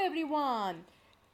everyone.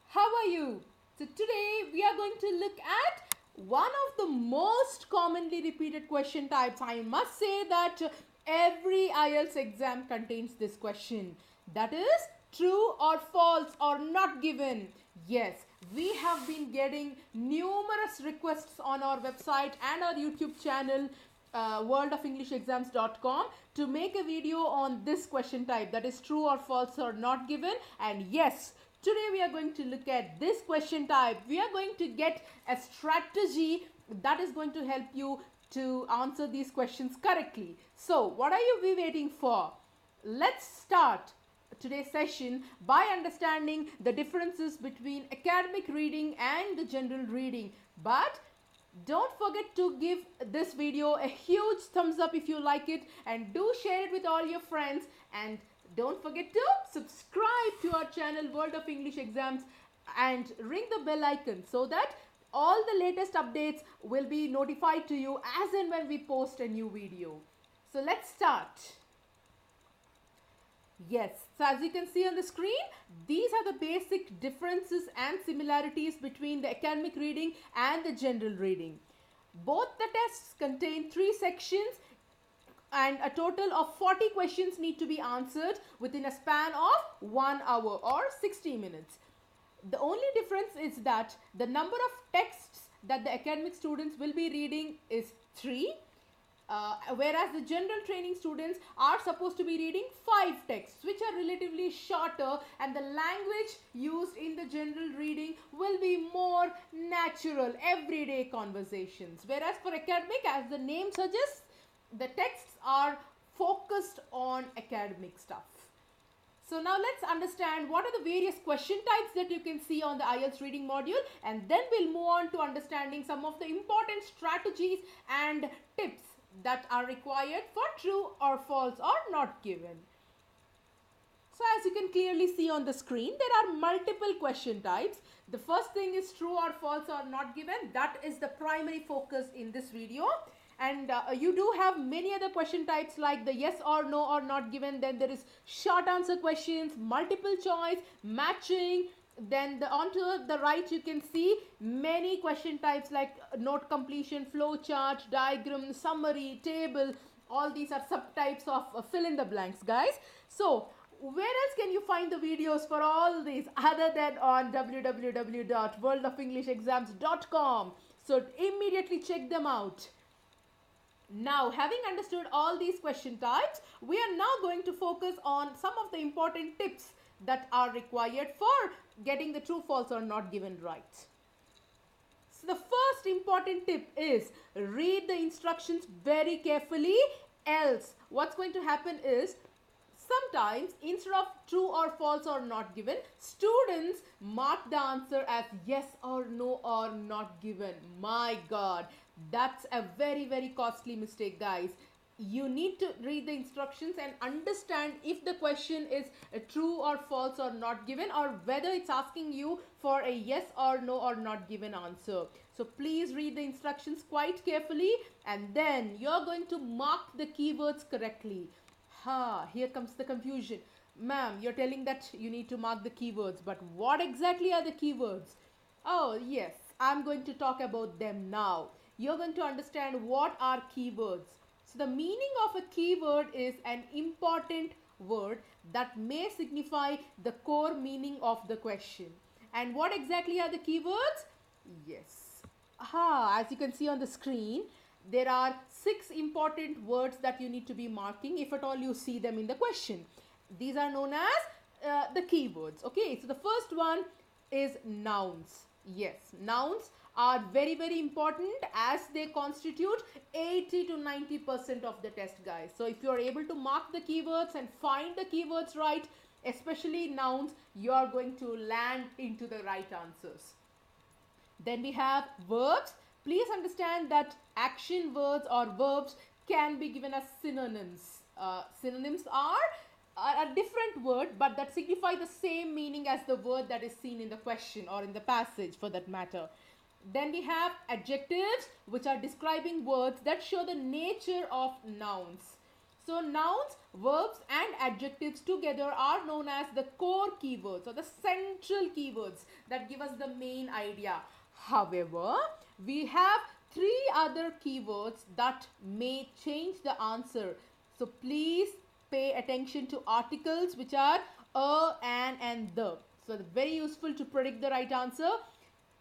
How are you? So today we are going to look at one of the most commonly repeated question types. I must say that every IELTS exam contains this question. That is true or false or not given. Yes, we have been getting numerous requests on our website and our YouTube channel worldofenglishexams.com to make a video on this question type, that is true or false or not given. And yes, today we are going to look at this question type. We are going to get a strategy that is going to help you to answer these questions correctly. So what are you waiting for? Let's start today's session by understanding the differences between academic reading and the general reading. But don't forget to give this video a huge thumbs up if you like it, and do share it with all your friends, and don't forget to subscribe to our channel World of English Exams and ring the bell icon so that all the latest updates will be notified to you as and when we post a new video. So let's start. Yes, so as you can see on the screen, these are the basic differences and similarities between the academic reading and the general reading. Both the tests contain 3 sections and a total of 40 questions need to be answered within a span of 1 hour or 60 minutes. The only difference is that the number of texts that the academic students will be reading is 3. Whereas the general training students are supposed to be reading 5 texts, which are relatively shorter, and the language used in the general reading will be more natural, everyday conversations. Whereas for academic, as the name suggests, the texts are focused on academic stuff. So now let's understand what are the various question types that you can see on the IELTS reading module, and then we'll move on to understanding some of the important strategies and tips that are required for true or false or not given. So as you can clearly see on the screen, there are multiple question types. The first thing is true or false or not given. That is the primary focus in this video. And you do have many other question types like the yes or no or not given. Then there is short answer questions, multiple choice, matching. Then onto the right you can see many question types like note completion, flow chart, diagram, summary, table. All these are subtypes of fill in the blanks, guys. So where else can you find the videos for all these other than on www.worldofenglishexams.com? So immediately check them out. Now, having understood all these question types, we are now going to focus on some of the important tips that are required for getting the true, false or not given right. So the first important tip is read the instructions very carefully, else what's going to happen is sometimes instead of true or false or not given, students mark the answer as yes or no or not given. My God, that's a very costly mistake, guys. You need to read the instructions and understand if the question is a true or false or not given, or whether it's asking you for a yes or no or not given answer. So please read the instructions quite carefully, and then you're going to mark the keywords correctly. Here comes the confusion. Ma'am, you're telling that you need to mark the keywords, but what exactly are the keywords? Oh yes, I'm going to talk about them now. You're going to understand what are keywords. So the meaning of a keyword is an important word that may signify the core meaning of the question. And what exactly are the keywords? Yes. As you can see on the screen, there are 6 important words that you need to be marking if at all you see them in the question. These are known as the keywords. Okay, so the first one is nouns. Yes, nouns are very important as they constitute 80 to 90% of the test, guys. So if you are able to mark the keywords and find the keywords right, especially nouns, you are going to land into the right answers. Then we have verbs. Please understand that action words or verbs can be given as synonyms. Synonyms are a different word, but that signify the same meaning as the word that is seen in the question or in the passage for that matter. Then we have adjectives, which are describing words that show the nature of nouns. So nouns, verbs and adjectives together are known as the core keywords or the central keywords that give us the main idea. However, we have three other keywords that may change the answer. So please pay attention to articles which are a, an and the. So very useful to predict the right answer.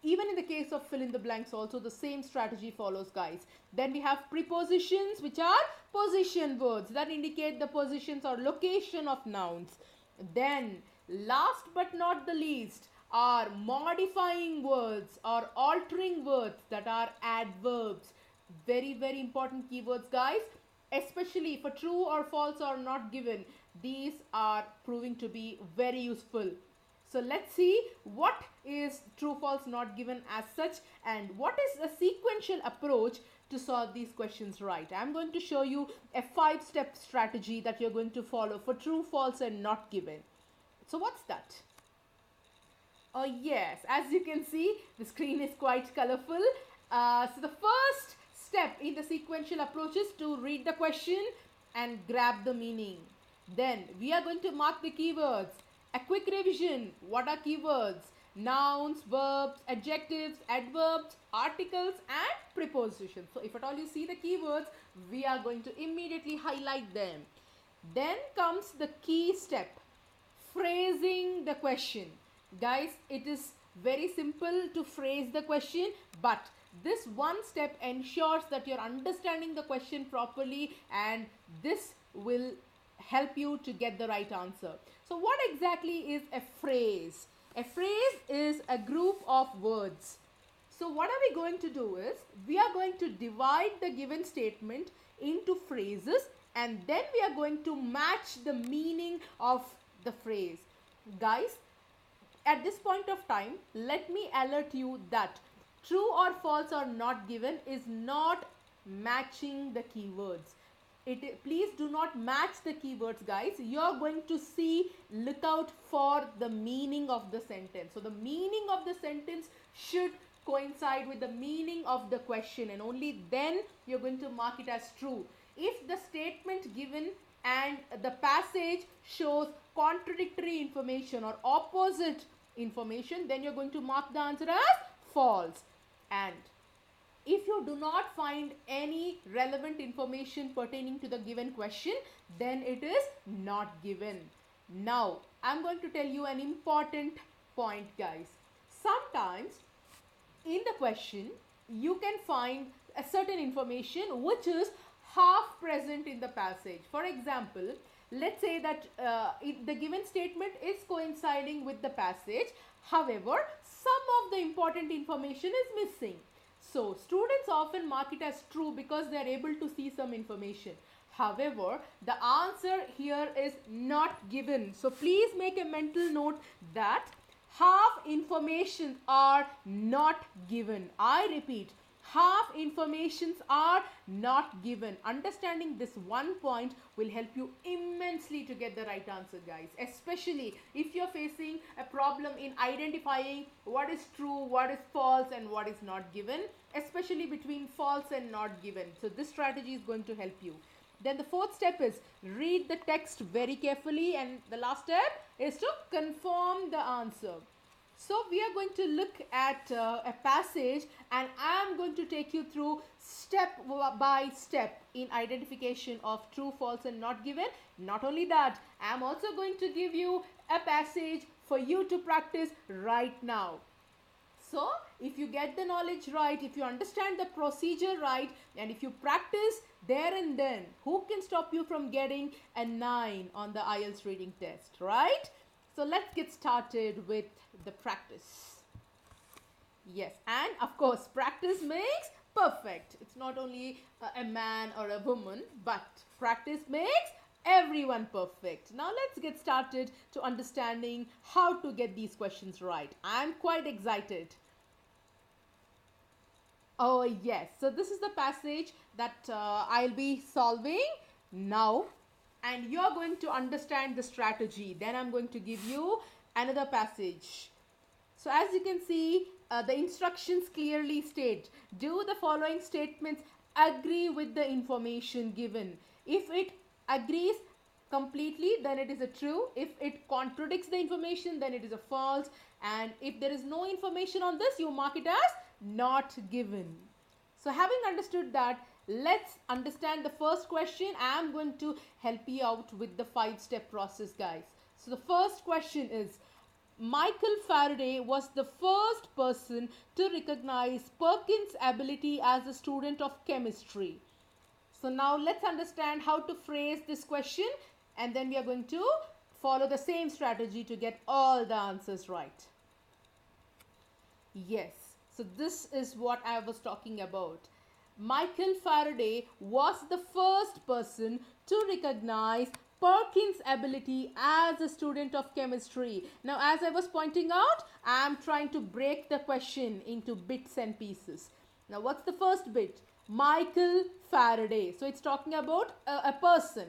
Even in the case of fill in the blanks also the same strategy follows, guys. Then we have prepositions, which are position words that indicate the positions or location of nouns. Then last but not the least are modifying words or altering words that are adverbs. Very important keywords, guys, especially for true or false or not given. These are proving to be very useful. So let's see what is true, false, not given as such, and what is a sequential approach to solve these questions right. I'm going to show you a 5-step strategy that you're going to follow for true, false and not given. So what's that? Oh yes, as you can see, the screen is quite colorful. So the first step in the sequential approach is to read the question and grab the meaning. Then we are going to mark the keywords. A quick revision. What are keywords? Nouns, verbs, adjectives, adverbs, articles and prepositions. So if at all you see the keywords, we are going to immediately highlight them. Then comes the key step, phrasing the question. Guys, it is very simple to phrase the question, but this one step ensures that you're understanding the question properly, and this will help you to get the right answer. So what exactly is a phrase? A phrase is a group of words. So what are we going to do is, we are going to divide the given statement into phrases, and then we are going to match the meaning of the phrase. Guys, at this point of time, let me alert you that true or false or not given is not matching the keywords. Please do not match the keywords, guys. You're going to look out for the meaning of the sentence. So the meaning of the sentence should coincide with the meaning of the question, and only then you're going to mark it as true. If the statement given and the passage shows contradictory information or opposite information, then you're going to mark the answer as false. And if you do not find any relevant information pertaining to the given question, then it is not given. Now, I'm going to tell you an important point, guys. Sometimes in the question, you can find a certain information which is half present in the passage. For example, let's say that the given statement is coinciding with the passage. However, some of the important information is missing. So students often mark it as true because they are able to see some information. However, the answer here is not given. So please make a mental note that half information are not given. I repeat, half informations are not given. Understanding this one point will help you immensely to get the right answer, guys. Especially if you're facing a problem in identifying what is true, what is false and what is not given. Especially between false and not given. So this strategy is going to help you. Then the fourth step is read the text very carefully, and the last step is to confirm the answer. So we are going to look at a passage, and I am going to take you through step by step in identification of true, false and not given. Not only that, I am also going to give you a passage for you to practice right now. So if you get the knowledge right, if you understand the procedure right, and if you practice there and then, who can stop you from getting a 9 on the IELTS reading test, right? So let's get started with the practice. Yes, and of course, practice makes perfect. It's not only a man or a woman, but practice makes everyone perfect. Now let's get started to understanding how to get these questions right. I'm quite excited. Oh yes, so this is the passage that I'll be solving now, and you're going to understand the strategy. Then I'm going to give you another passage. So as you can see, the instructions clearly state, do the following statements agree with the information given? If it agrees completely, then it is a true. If it contradicts the information, then it is a false. And if there is no information on this, you mark it as not given. So having understood that, let's understand the first question. I am going to help you out with the 5-step process, guys. So the first question is, Michael Faraday was the first person to recognize Perkins' ability as a student of chemistry. So now let's understand how to phrase this question, and then we are going to follow the same strategy to get all the answers right. Yes, so this is what I was talking about. Michael Faraday was the first person to recognize Perkins' ability as a student of chemistry. Now, as I was pointing out, I am trying to break the question into bits and pieces. Now, what's the first bit? Michael Faraday. So, it's talking about a person.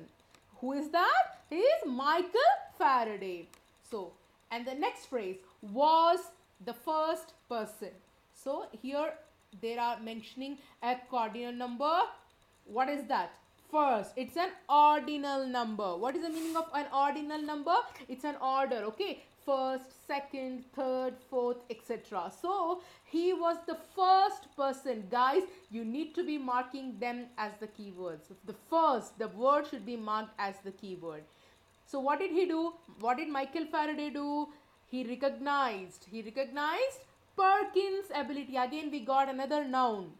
Who is that? He is Michael Faraday. So, and the next phrase, was the first person. So, here they are mentioning a cardinal number. What is that? First, it's an ordinal number. What is the meaning of an ordinal number? It's an order, okay? First, second, third, fourth, etc. So, he was the first person. Guys, you need to be marking them as the keywords. The first, the word should be marked as the keyword. So, what did he do? What did Michael Faraday do? He recognized Perkins' ability. Again, we got another noun.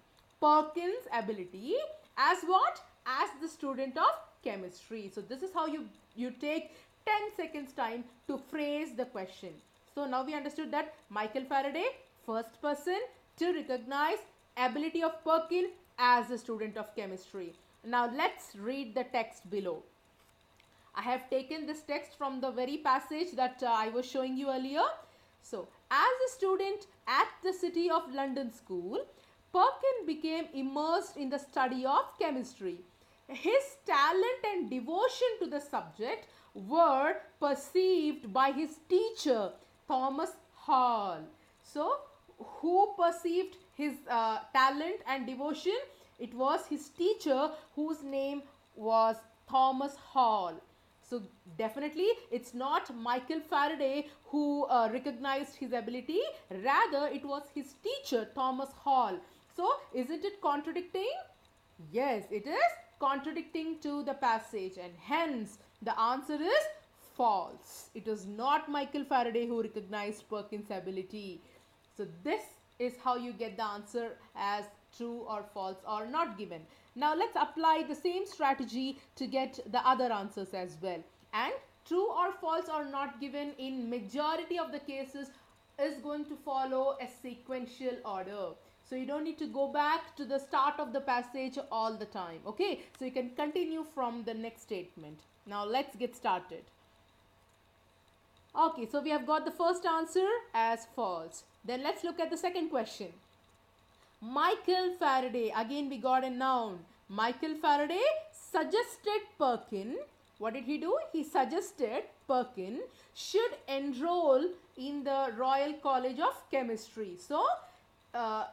Perkins' ability as what? As the student of chemistry. So this is how you take 10 seconds time to phrase the question. So now we understood that Michael Faraday, first person to recognize ability of Perkins as a student of chemistry. Now let's read the text below. I have taken this text from the very passage that I was showing you earlier. So, as a student at the City of London School, Perkins became immersed in the study of chemistry. His talent and devotion to the subject were perceived by his teacher, Thomas Hall. So, who perceived his talent and devotion? It was his teacher, whose name was Thomas Hall. So definitely it's not Michael Faraday who recognized his ability. Rather, it was his teacher, Thomas Hall. So isn't it contradicting? Yes, it is contradicting to the passage, and hence the answer is false. It was not Michael Faraday who recognized Perkins' ability. So this is how you get the answer as true or false or not given. Now let's apply the same strategy to get the other answers as well. And true or false or not given in majority of the cases is going to follow a sequential order. So you don't need to go back to the start of the passage all the time. Okay, so you can continue from the next statement. Now let's get started. Okay, so we have got the first answer as false. Then let's look at the second question. Michael Faraday, again we got a noun. Michael Faraday suggested Perkins. What did he do? He suggested Perkins should enroll in the Royal College of Chemistry. So,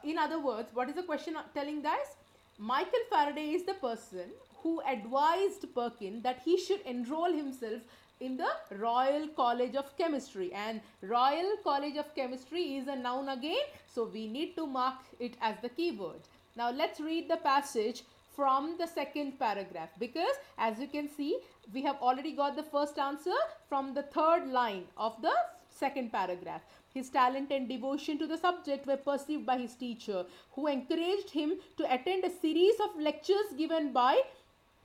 in other words, what is the question telling, guys? Michael Faraday is the person who advised Perkins that he should enroll himself in the Royal College of Chemistry, and Royal College of Chemistry is a noun again, so we need to mark it as the keyword. Now let's read the passage from the second paragraph, because as you can see we have already got the first answer from the third line of the second paragraph. His talent and devotion to the subject were perceived by his teacher, who encouraged him to attend a series of lectures given by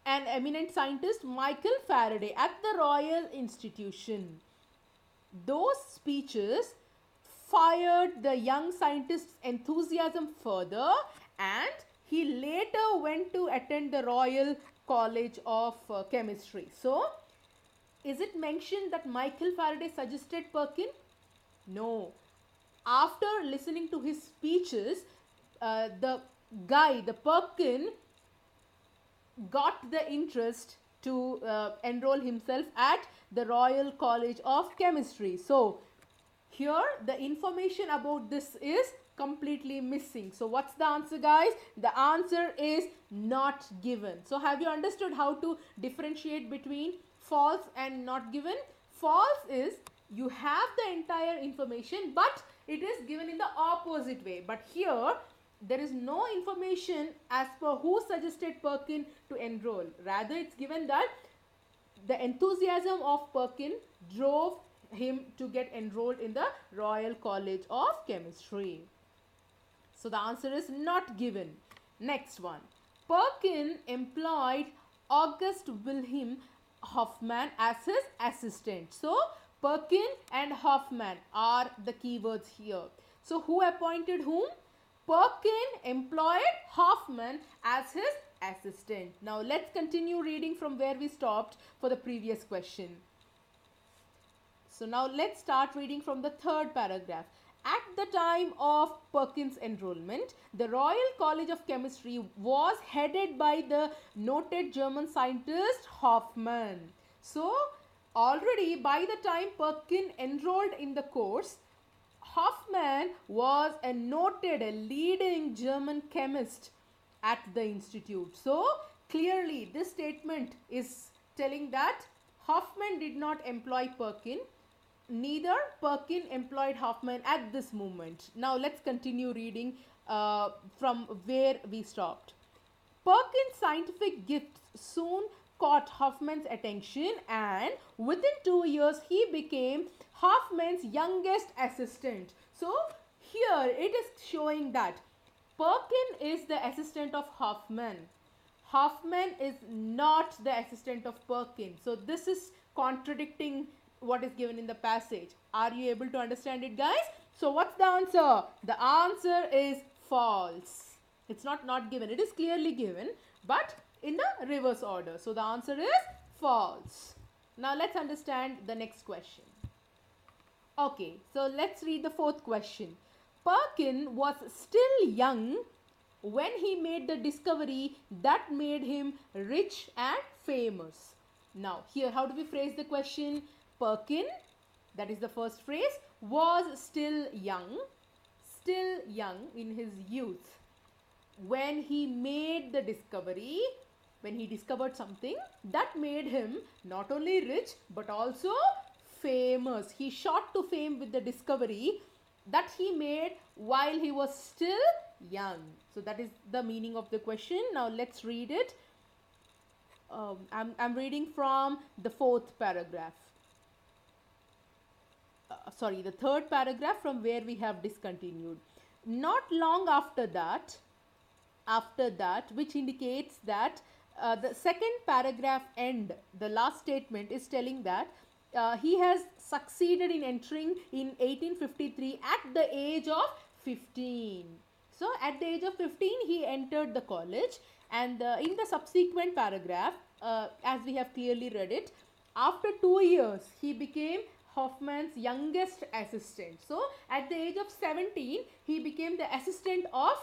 an eminent scientist, Michael Faraday, at the Royal Institution. Those speeches fired the young scientist's enthusiasm further, and he later went to attend the Royal College of Chemistry. So, is it mentioned that Michael Faraday suggested Perkins? No. After listening to his speeches, the Perkins, got the interest to enroll himself at the Royal College of Chemistry. So, here the information about this is completely missing. So what's the answer, guys? The answer is not given. So have you understood how to differentiate between false and not given? False is you have the entire information, but it is given in the opposite way. But here there is no information as per who suggested Perkin to enroll. Rather, it's given that the enthusiasm of Perkin drove him to get enrolled in the Royal College of Chemistry. So the answer is not given. Next one. Perkin employed August Wilhelm Hoffman as his assistant. So Perkin and Hoffman are the keywords here. So who appointed whom? Perkin employed Hoffman as his assistant. Now let's continue reading from where we stopped for the previous question. So now let's start reading from the third paragraph. At the time of Perkin's enrollment, the Royal College of Chemistry was headed by the noted German scientist Hoffman. So already by the time Perkin enrolled in the course, Hoffman was a noted, a leading German chemist at the institute. So clearly this statement is telling that Hoffman did not employ Perkin, neither Perkin employed Hoffman at this moment. Now let's continue reading from where we stopped. Perkin's scientific gifts soon caught Hoffman's attention, and within 2 years he became Hoffman's youngest assistant. So here it is showing that Perkin is the assistant of Hoffman. Hoffman is not the assistant of Perkin. So this is contradicting what is given in the passage. Are you able to understand it, guys? So what's the answer? The answer is false. It's not given. It is clearly given, but in the reverse order. So the answer is false. Now let's understand the next question. Okay, so let's read the fourth question. Perkin was still young when he made the discovery that made him rich and famous. Now here, how do we phrase the question? Perkin, that is the first phrase, was still young in his youth when he made the discovery, when he discovered something that made him not only rich but also famous. He shot to fame with the discovery that he made while he was still young. So that is the meaning of the question. Now let's read it. I'm reading from the fourth paragraph. The third paragraph from where we have discontinued. Not long after that, which indicates that the second paragraph end, the last statement is telling that he has succeeded in entering in 1853 at the age of 15. So at the age of 15 he entered the college, and in the subsequent paragraph, as we have clearly read it, after 2 years he became Hoffman's youngest assistant. So at the age of 17 he became the assistant of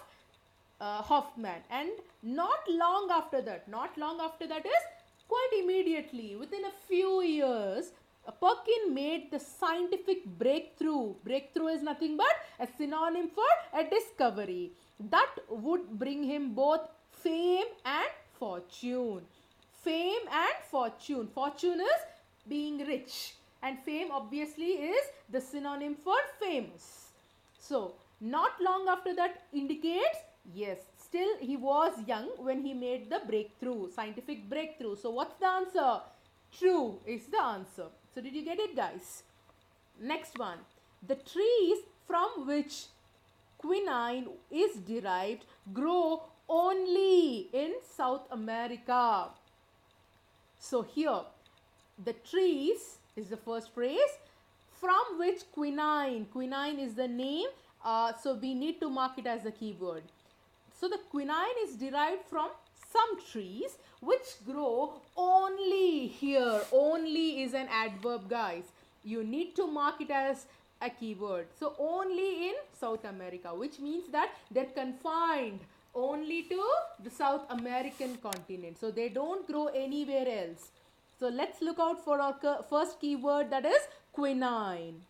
Hoffman, and not long after that is quite immediately, within a few years, Perkin made the scientific breakthrough. Breakthrough is nothing but a synonym for a discovery that would bring him both fame and fortune. Fame and fortune. Fortune is being rich, and fame obviously is the synonym for famous. So not long after that indicates, yes, still he was young when he made the breakthrough, scientific breakthrough. So what's the answer? True is the answer. So did you get it, guys? Next one. The trees from which quinine is derived grow only in South America. So here, the trees is the first phrase, from which quinine is the name, so we need to mark it as a keyword. So the quinine is derived from some trees which grow only here. Only is an adverb, guys. You need to mark it as a keyword. So only in South America, which means that they're confined only to the South American continent. So they don't grow anywhere else. So let's look out for our first keyword, that is quinine.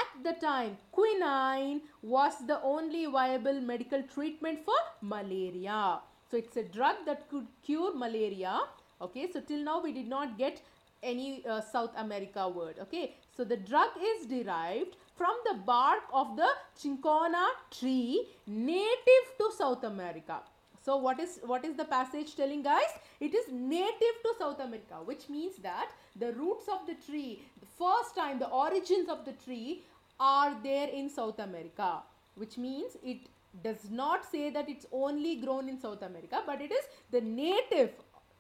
At the time, quinine was the only viable medical treatment for malaria. So it's a drug that could cure malaria. Okay, so till now we did not get any South America word. Okay, so the drug is derived from the bark of the cinchona tree native to South America. So what is the passage telling, guys? It is native to South America, which means that the roots of the tree, the first time, the origins of the tree are there in South America, which means it does not say that it's only grown in South America, but it is the native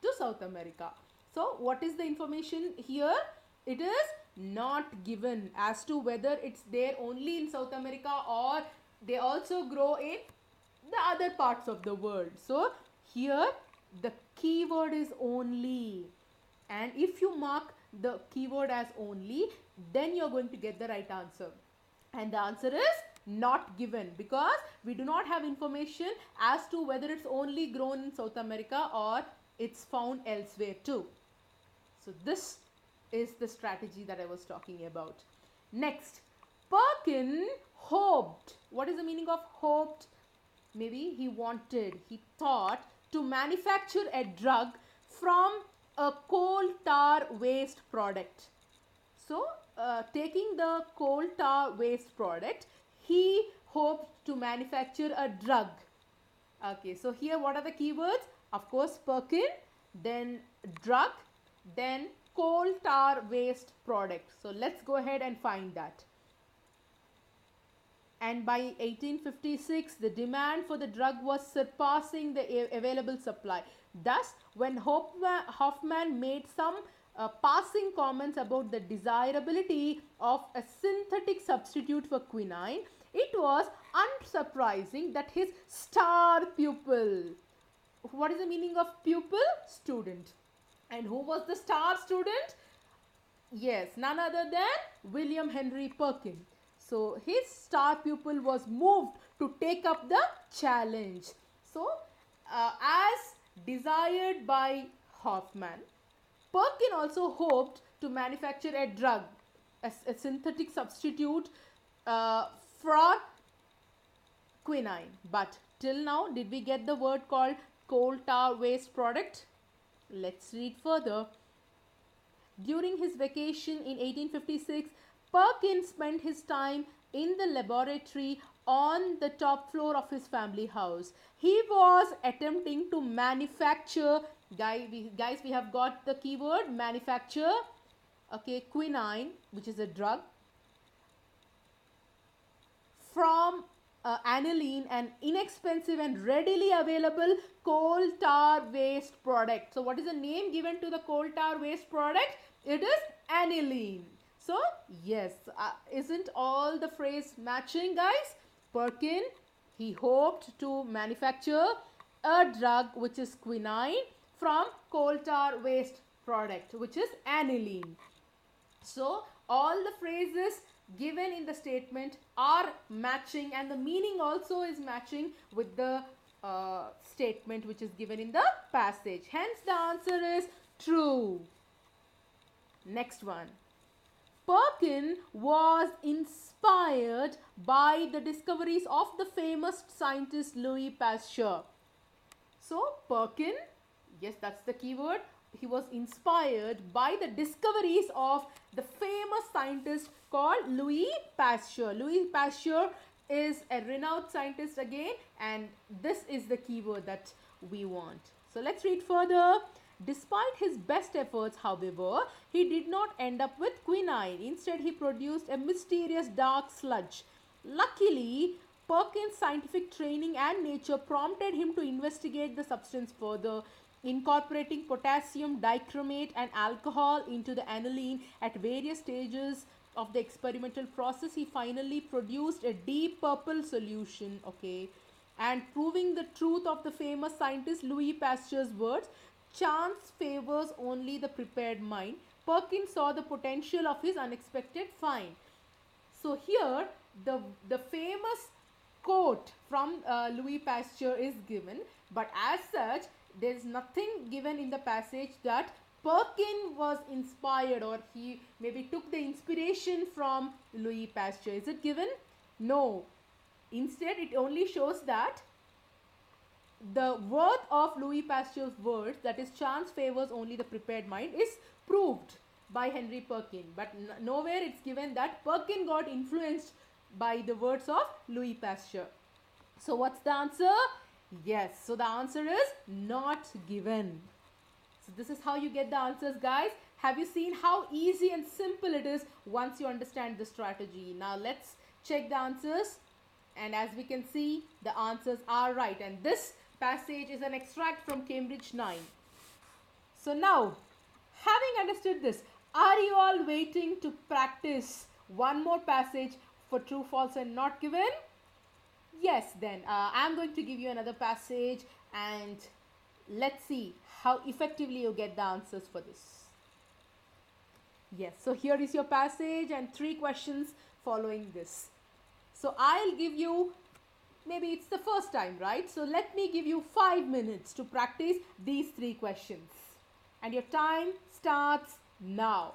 to South America. So what is the information here? It is not given as to whether it's there only in South America or they also grow in the other parts of the world. So here the keyword is only, and if you mark the keyword as only, then you're going to get the right answer, and the answer is not given because we do not have information as to whether it's only grown in South America or it's found elsewhere too. So this is the strategy that I was talking about. Next, Perkin hoped. What is the meaning of hoped? Maybe he wanted, he thought to manufacture a drug from a coal tar waste product. So, taking the coal tar waste product, he hoped to manufacture a drug. Okay, so here what are the keywords? Of course, Perkin, then drug, then coal tar waste product. So, let's go ahead and find that. And by 1856, the demand for the drug was surpassing the available supply. Thus, when Hoffman made some passing comments about the desirability of a synthetic substitute for quinine, it was unsurprising that his star pupil, what is the meaning of pupil? Student. And who was the star student? Yes, none other than William Henry Perkin. So his star pupil was moved to take up the challenge. So as desired by Hoffman, Perkin also hoped to manufacture a drug, a synthetic substitute for quinine. But till now, did we get the word called coal tar waste product? Let's read further. During his vacation in 1856, Perkin spent his time in the laboratory on the top floor of his family house. He was attempting to manufacture, guys, we have got the keyword manufacture, okay, quinine, which is a drug, from aniline, an inexpensive and readily available coal tar waste product. So what is the name given to the coal tar waste product? It is aniline. So yes, isn't all the phrase matching, guys? Perkin, he hoped to manufacture a drug which is quinine from coal tar waste product, which is aniline. So all the phrases given in the statement are matching, and the meaning also is matching with the statement which is given in the passage. Hence the answer is true. Next one. Perkin was inspired by the discoveries of the famous scientist Louis Pasteur. So Perkin, yes, that's the keyword. He was inspired by the discoveries of the famous scientist called Louis Pasteur. Louis Pasteur is a renowned scientist again, and this is the keyword that we want. So let's read further. Despite his best efforts, however, he did not end up with quinine. Instead, he produced a mysterious dark sludge. Luckily, Perkins' scientific training and nature prompted him to investigate the substance further, incorporating potassium dichromate and alcohol into the aniline at various stages of the experimental process. He finally produced a deep purple solution, okay, and proving the truth of the famous scientist Louis Pasteur's words, chance favors only the prepared mind. Perkins saw the potential of his unexpected find. So here the famous quote from Louis Pasteur is given, but as such there is nothing given in the passage that Perkin was inspired, or he maybe took the inspiration from Louis Pasteur. Is it given? No. Instead, it only shows that the worth of Louis Pasteur's words, that is, chance favors only the prepared mind, is proved by Henry Perkin. But nowhere it's given that Perkin got influenced by the words of Louis Pasteur. So what's the answer? Yes. So the answer is not given. So this is how you get the answers, guys. Have you seen how easy and simple it is once you understand the strategy? Now let's check the answers. And as we can see, the answers are right. And this passage is an extract from Cambridge 9. So now, having understood this, are you all waiting to practice one more passage for true, false and not given? Yes, then I'm going to give you another passage and let's see how effectively you get the answers for this. Yes, so here is your passage and 3 questions following this. So I'll give you, maybe it's the first time, right? So let me give you 5 minutes to practice these 3 questions. And your time starts now.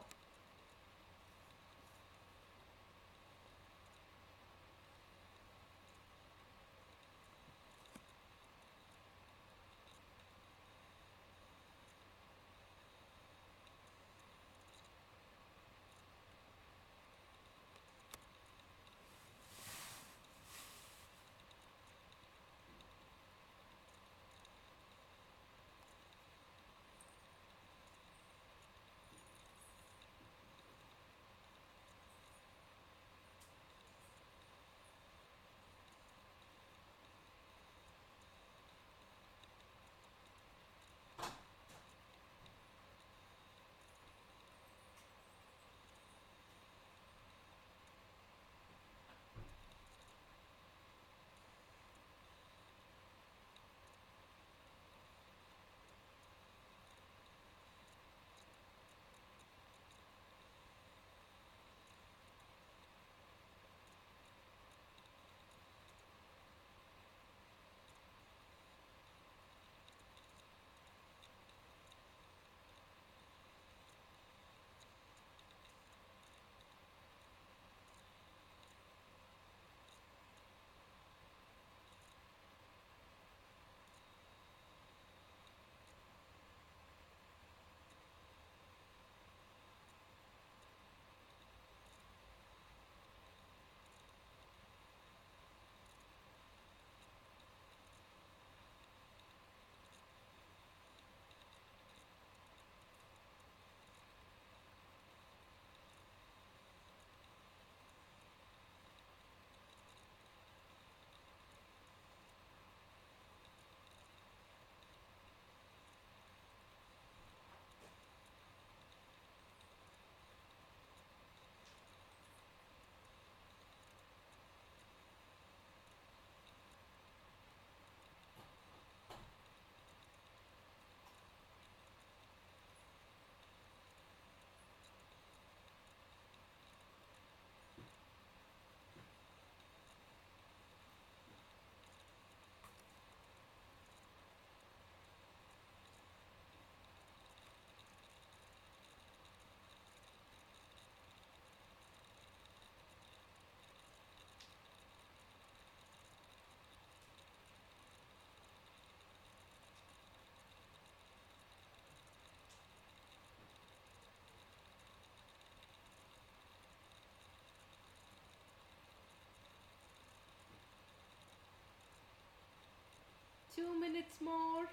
Two minutes more.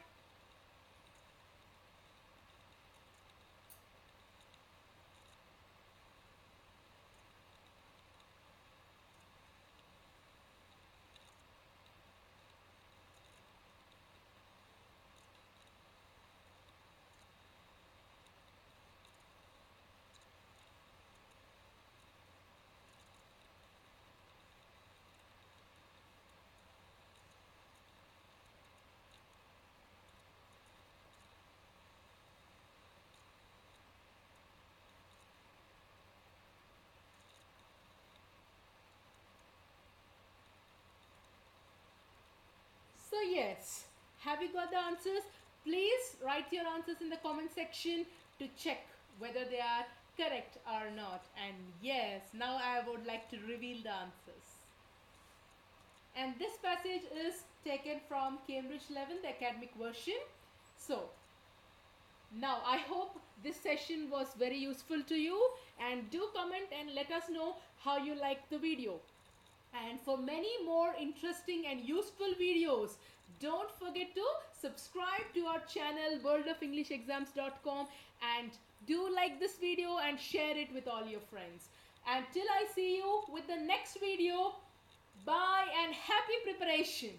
So yes, have you got the answers? Please write your answers in the comment section. to check whether they are correct or not. And yes, now I would like to reveal the answers. And this passage is taken from Cambridge 11th academic version. So now I hope this session was very useful to you, and do comment and let us know how you like the video. And for many more interesting and useful videos, don't forget to subscribe to our channel worldoфenglishexams.com, and do like this video and share it with all your friends. And till I see you with the next video, bye and happy preparation.